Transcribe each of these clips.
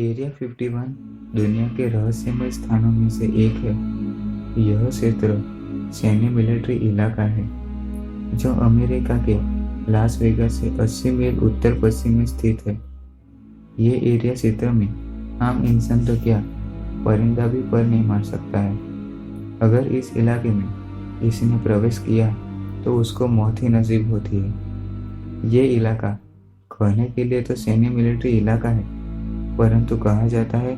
Area 51 दुनिया के रहस्यमय स्थानों में से एक है। यह क्षेत्र सैन्य मिलिट्री इलाका है जो अमेरिका के लास वेगास से 80 मील उत्तर पश्चिम में स्थित है। ये एरिया क्षेत्र में आम इंसान तो क्या, परिंदा भी पर नहीं मार सकता है। अगर इस इलाके में किसी ने प्रवेश किया तो उसको मौत ही नसीब होती है। ये इलाका कहने के लिए तो सैन्य मिलिट्री इलाका है, परंतु कहा जाता है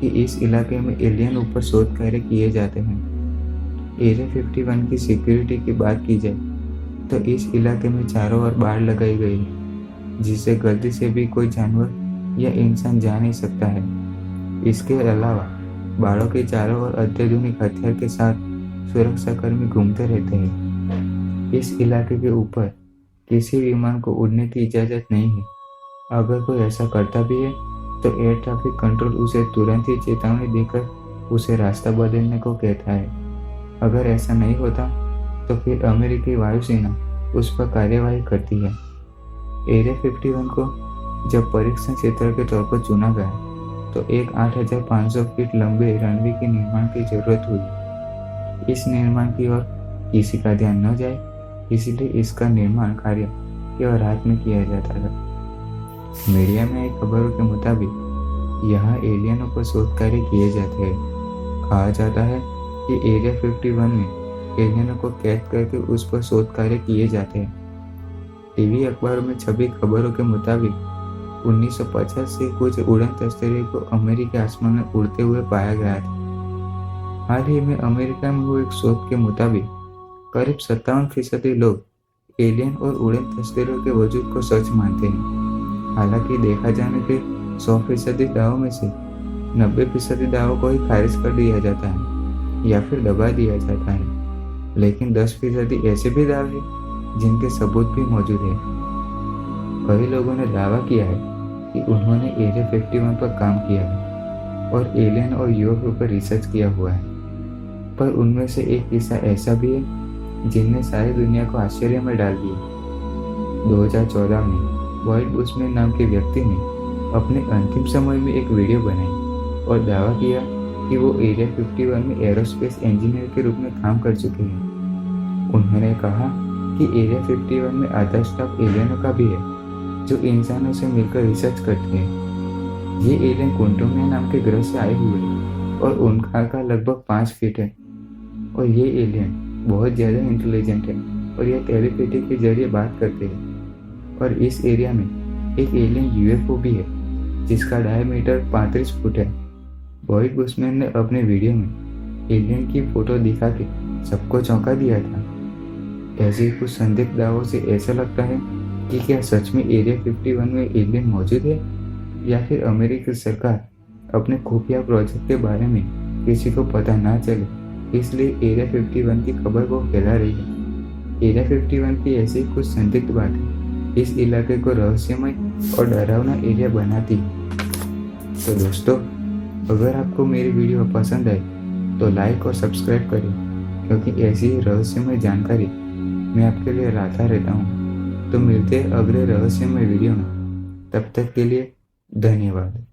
कि इस इलाके में एलियन ऊपर शोध कार्य किए जाते हैं। एरिया 51 की सिक्योरिटी की बात की जाए तो इस इलाके में चारों ओर बाड़ लगाई गई है, जिसे गलती से भी कोई जानवर या इंसान जा नहीं सकता है। इसके अलावा बाड़ों के चारों ओर अत्याधुनिक हथियार के साथ सुरक्षाकर्मी घूमते रहते हैं। इस इलाके के ऊपर किसी विमान को उड़ने की इजाजत नहीं है। अगर कोई ऐसा करता भी है तो एयर ट्रैफिक कंट्रोल उसे तुरंत ही चेतावनी देकर उसे रास्ता बदलने को कहता है। अगर ऐसा नहीं होता तो फिर अमेरिकी वायुसेना उस पर कार्यवाही करती है। एरिया 51 को जब परीक्षण क्षेत्र के तौर पर चुना गया तो एक 8,500 फीट लंबे रनवे के निर्माण की जरूरत हुई। इस निर्माण की ओर किसी का ध्यान न जाए, इसलिए इसका निर्माण कार्य केवल रात में किया जाता था। मीडिया में आई खबरों के मुताबिक यहाँ एलियनों पर शोध कार्य किए जाते हैं। कहा जाता है कि एरिया 51 में एलियनों को कैद करके उस पर शोध कार्य किए जाते हैं। टीवी अखबारों में छपी खबरों के मुताबिक 1950 से कुछ उड़न तस्करों को अमेरिकी आसमान में उड़ते हुए पाया गया था। हाल ही में अमेरिका में हुए एक शोध के मुताबिक करीब 57% लोग एलियन और उड़न तस्करों के वजूद को सच मानते हैं। हालांकि देखा जाने के 100% दावों में से 90% दावों को ही खारिज कर दिया जाता है या फिर दबा दिया जाता है, लेकिन 10% ऐसे भी दावे जिनके सबूत भी मौजूद है। कई लोगों ने दावा किया है कि उन्होंने एरिया 51 पर काम किया है और एलियन और यूएफओ पर रिसर्च किया हुआ है, पर उनमें से एक किस्सा ऐसा भी है जिनने सारी दुनिया को आश्चर्य में डाल दिया। 2014 में वॉइड बुशमैन नाम के व्यक्ति ने अपने अंतिम समय में एक वीडियो बनाई और दावा किया कि वो एरिया 51 में एरोस्पेस इंजीनियर के रूप में काम कर चुके हैं। उन्होंने कहा कि एरिया 51 में आधा स्टाफ एलियनों का भी है जो इंसानों से मिलकर रिसर्च करते हैं। ये एलियन क्वांटोमिया नाम के ग्रह से आए हुए हैं और उनका आकार लगभग 5 फीट है और ये एलियन बहुत ज़्यादा इंटेलिजेंट है और यह टेलीपैथी के जरिए बात करते हैं। और इस एरिया में एक एलियन यूएफओ भी है जिसका डायमीटर 35 फुट है। वॉइड बुशमैन ने अपने वीडियो में एलियन की फोटो दिखा के सबको चौंका दिया था। ऐसे ही कुछ संदिग्ध दावों से ऐसा लगता है कि क्या सच में एरिया 51 में एलियन मौजूद है या फिर अमेरिकी सरकार अपने खुफिया प्रोजेक्ट के बारे में किसी को पता ना चले इसलिए एरिया 51 की खबर को फैला रही है। एरिया 51 की ऐसी कुछ संदिग्ध बातें इस इलाके को रहस्यमय और डरावना एरिया बनाती है। तो दोस्तों, अगर आपको मेरी वीडियो पसंद आए तो लाइक और सब्सक्राइब करें, क्योंकि ऐसी ही रहस्यमय जानकारी मैं आपके लिए लाता रहता हूँ। तो मिलते हैं अगले रहस्यमय वीडियो में। तब तक के लिए धन्यवाद।